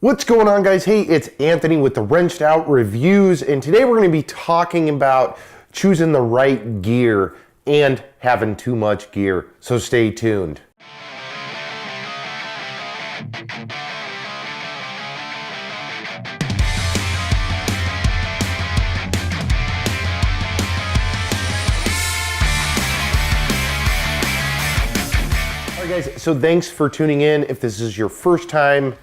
What's going on, guys? Hey, it's Anthony with the Wrenched Out Reviews, and today we're going to be talking about choosing the right gear and having too much gear, so stay tuned. All right, guys, so thanks for tuning in. If this is your first time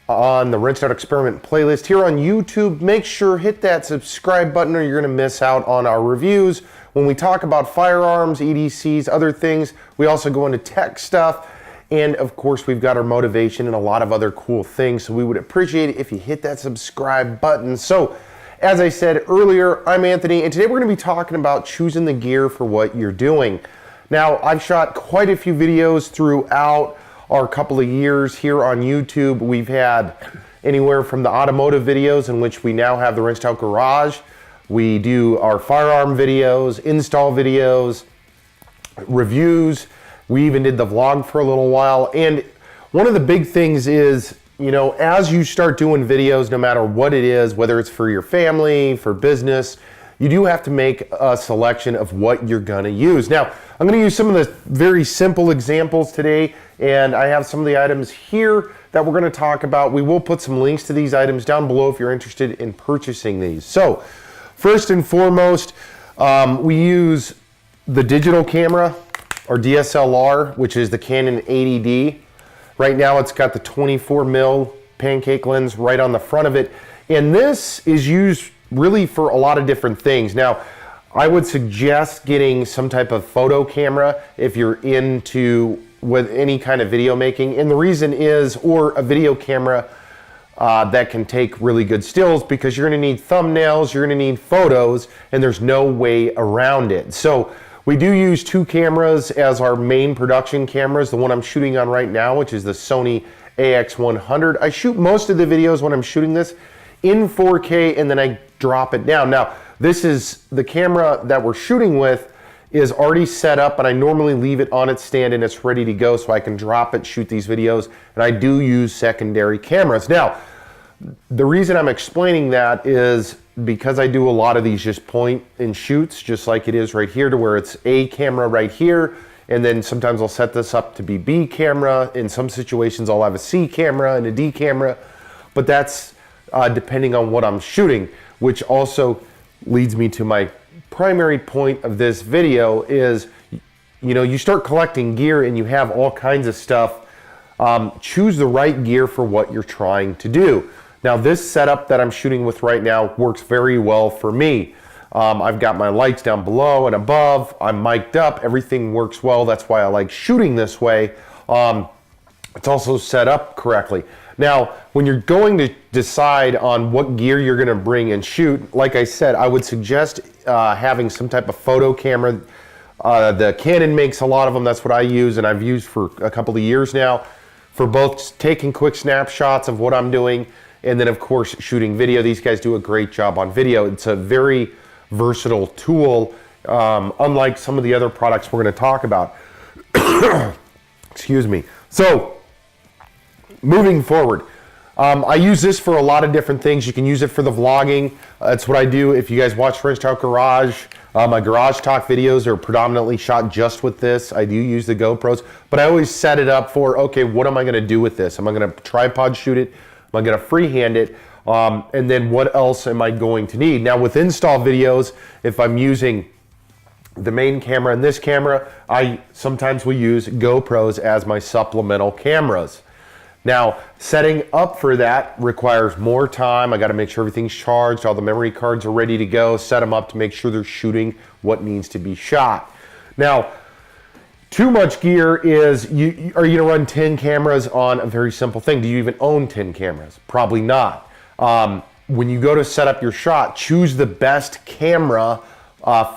on the Wrenched Out Experiment playlist here on YouTube, make sure hit that subscribe button or you're going to miss out on our reviews. When we talk about firearms, EDCs, other things, we also go into tech stuff, and of course we've got our motivation and a lot of other cool things, so we would appreciate it if you hit that subscribe button. So as I said earlier, I'm Anthony, and today we're going to be talking about choosing the gear for what you're doing. Now, I've shot quite a few videos throughout our couple of years here on YouTube. We've had anywhere from the automotive videos, in which we now have the Wrenched Out Garage. We do our firearm videos, install videos, reviews. We even did the vlog for a little while. And one of the big things is, you know, as you start doing videos, no matter what it is, whether it's for your family, for business, you do have to make a selection of what you're gonna use. Now, I'm gonna use some of the very simple examples today, and I have some of the items here that we're gonna talk about. We will put some links to these items down below if you're interested in purchasing these. So, first and foremost, we use the digital camera, or DSLR, which is the Canon 80D. Right now it's got the 24mm pancake lens right on the front of it, and this is used really for a lot of different things. Now, I would suggest getting some type of photo camera if you're into with any kind of video making, and the reason is, or a video camera that can take really good stills, because you're going to need thumbnails, you're going to need photos, and there's no way around it. So we do use two cameras as our main production cameras. The one I'm shooting on right now, which is the Sony AX100. I shoot most of the videos when I'm shooting this in 4K, and then I drop it down. Now, this is the camera that we're shooting with is already set up, and I normally leave it on its stand and it's ready to go so I can drop it, shoot these videos, and I do use secondary cameras. Now, the reason I'm explaining that is because I do a lot of these just point and shoots, just like it is right here, to where it's a camera right here, and then sometimes I'll set this up to be B camera. In some situations I'll have a C camera and a D camera, but that's depending on what I'm shooting, which also leads me to my primary point of this video is, you know, you start collecting gear and you have all kinds of stuff. Choose the right gear for what you're trying to do. Now, this setup that I'm shooting with right now works very well for me. I've got my lights down below and above. I'm mic'd up. Everything works well. That's why I like shooting this way. It's also set up correctly. Now, when you're going to decide on what gear you're going to bring and shoot, like I said, I would suggest having some type of photo camera. The Canon makes a lot of them. That's what I use, and I've used for a couple of years now, for both taking quick snapshots of what I'm doing and then, of course, shooting video. These guys do a great job on video. It's a very versatile tool, unlike some of the other products we're going to talk about. Excuse me. So, moving forward, I use this for a lot of different things. You can use it for the vlogging. That's what I do. If you guys watch Wrenched Out Garage, my Garage Talk videos are predominantly shot just with this. I do use the GoPros, but I always set it up for, okay, what am I going to do with this? Am I going to tripod shoot it? Am I going to freehand it? And then what else am I going to need? Now, with install videos, if I'm using the main camera and this camera, I sometimes will use GoPros as my supplemental cameras. Now, setting up for that requires more time. I got to make sure everything's charged, all the memory cards are ready to go, set them up to make sure they're shooting what needs to be shot. Now, too much gear is, are you going to run 10 cameras on a very simple thing? Do you even own 10 cameras? Probably not. When you go to set up your shot, choose the best camera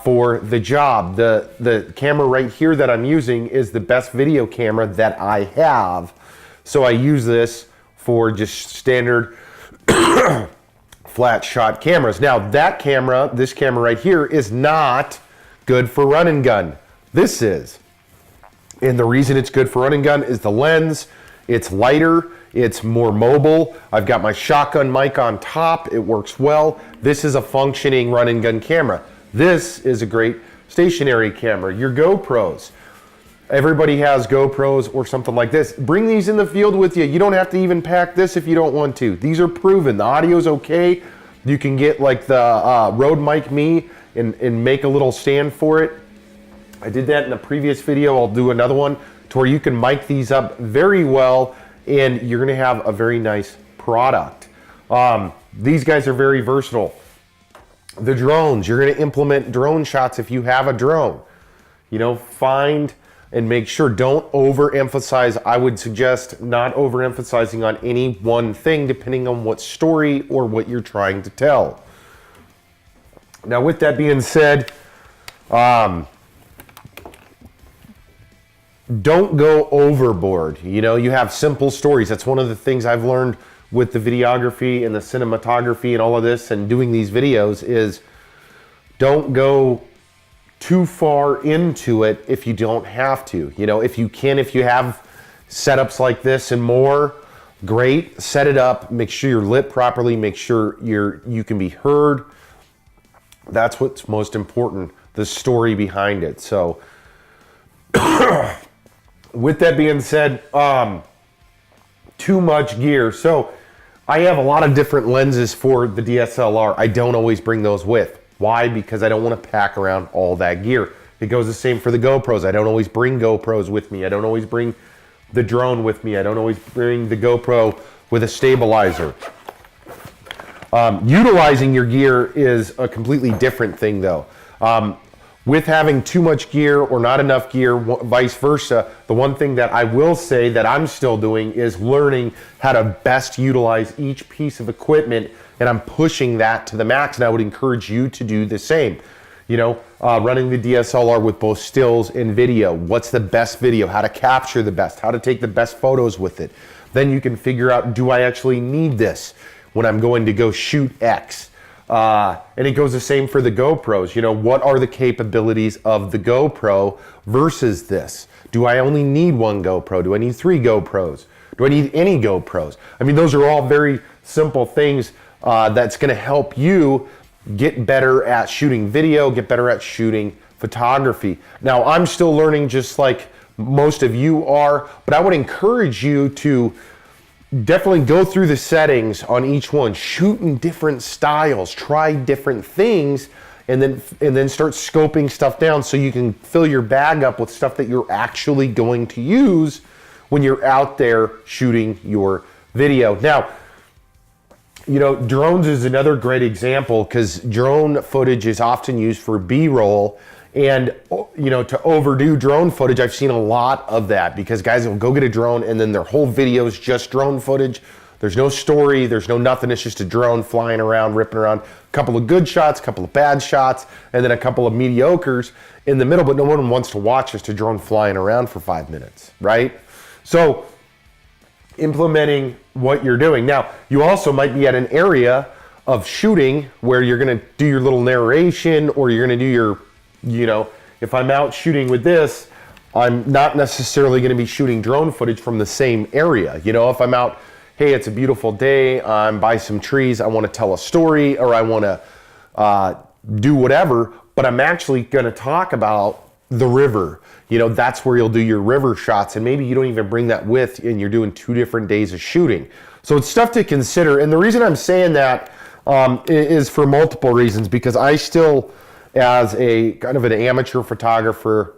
for the job. The camera right here that I'm using is the best video camera that I have. So I use this for just standard flat shot cameras. Now, that camera, this camera right here, is not good for run and gun. This is. And the reason it's good for run and gun is the lens. It's lighter. It's more mobile. I've got my shotgun mic on top. It works well. This is a functioning run and gun camera. This is a great stationary camera. Your GoPros. Everybody has GoPros or something like this. Bring these in the field with you. You don't have to even pack this if you don't want to. These are proven. The audio's okay. You can get like the Rode Mic Me and make a little stand for it. I did that in a previous video. I'll do another one to where you can mic these up very well and you're gonna have a very nice product. These guys are very versatile. The drones, you're gonna implement drone shots if you have a drone. You know, find and make sure, don't overemphasize. I would suggest not overemphasizing on any one thing depending on what story or what you're trying to tell. Now with that being said, don't go overboard. You know, you have simple stories. That's one of the things I've learned with the videography and the cinematography and all of this and doing these videos is don't go too far into it if you don't have to. You know, if you have setups like this and more, great, set it up, make sure you're lit properly, make sure you can be heard. That's what's most important, the story behind it. So with that being said, too much gear. So I have a lot of different lenses for the DSLR. I don't always bring those with. Why? Because I don't want to pack around all that gear. It goes the same for the GoPros. I don't always bring GoPros with me. I don't always bring the drone with me. I don't always bring the GoPro with a stabilizer. Utilizing your gear is a completely different thing though. With having too much gear or not enough gear, vice versa, the one thing that I will say that I'm still doing is learning how to best utilize each piece of equipment, and I'm pushing that to the max, and I would encourage you to do the same. You know, running the DSLR with both stills and video. What's the best video? How to capture the best? How to take the best photos with it? Then you can figure out, do I actually need this when I'm going to go shoot X? And it goes the same for the GoPros. You know, what are the capabilities of the GoPro versus this? Do I only need one GoPro? Do I need 3 GoPros? Do I need any GoPros? I mean, those are all very simple things that's going to help you get better at shooting video, get better at shooting photography. Now, I'm still learning just like most of you are, but I would encourage you to definitely go through the settings on each one, shoot in different styles, try different things, and then start scoping stuff down so you can fill your bag up with stuff that you're actually going to use when you're out there shooting your video. Now, you know, drones is another great example because drone footage is often used for B-roll. And, you know, to overdo drone footage, I've seen a lot of that because guys will go get a drone and then their whole video is just drone footage. There's no story, there's no nothing. It's just a drone flying around, ripping around. A couple of good shots, a couple of bad shots, and then a couple of mediocres in the middle, but no one wants to watch just a drone flying around for 5 minutes, right? So implementing what you're doing. Now, you also might be at an area of shooting where you're gonna do your little narration or you're gonna do your, you know, if I'm out shooting with this, I'm not necessarily gonna be shooting drone footage from the same area. You know, if I'm out, hey, it's a beautiful day, I'm by some trees, I wanna tell a story or I wanna do whatever, but I'm actually gonna talk about the river. You know, that's where you'll do your river shots, and maybe you don't even bring that with and you're doing 2 different days of shooting. So it's stuff to consider. And the reason I'm saying that is for multiple reasons, because I still, as a kind of an amateur photographer,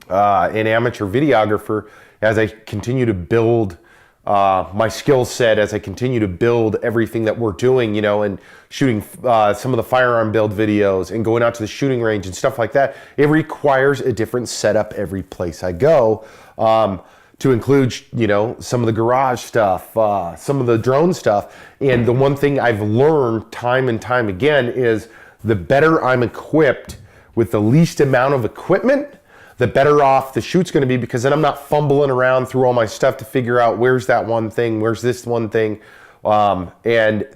an amateur videographer, as I continue to build my skill set, as I continue to build everything that we're doing, you know, and shooting some of the firearm build videos and going out to the shooting range and stuff like that, it requires a different setup every place I go, to include, you know, some of the garage stuff, some of the drone stuff. And the one thing I've learned time and time again is the better I'm equipped with the least amount of equipment, the better off the shoot's gonna be, because then I'm not fumbling around through all my stuff to figure out where's that one thing, where's this one thing. And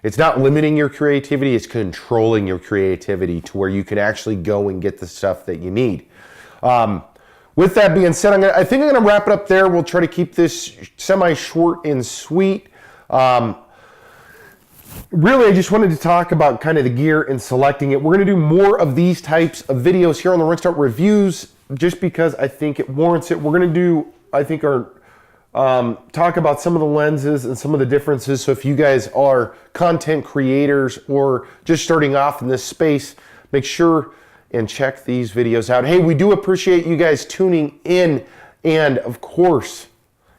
it's not limiting your creativity, it's controlling your creativity to where you can actually go and get the stuff that you need. with that being said, I think I'm gonna wrap it up there. We'll try to keep this semi-short and sweet. Really, I just wanted to talk about kind of the gear and selecting it. We're gonna do more of these types of videos here on the Wrench Nut Reviews, just because I think it warrants it. We're gonna do, I think, talk about some of the lenses and some of the differences. So if you guys are content creators or just starting off in this space, make sure and check these videos out. Hey, we do appreciate you guys tuning in, and of course,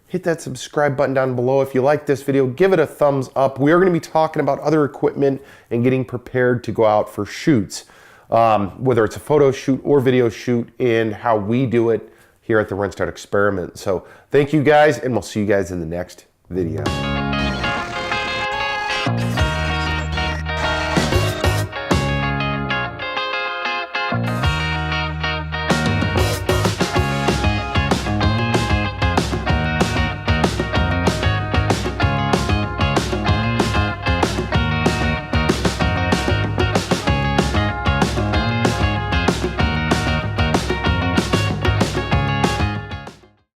hit that subscribe button down below. If you like this video, give it a thumbs up. We are going to be talking about other equipment and getting prepared to go out for shoots, whether it's a photo shoot or video shoot, and how we do it here at the Wrench Nut Experiment. So thank you guys, and we'll see you guys in the next video.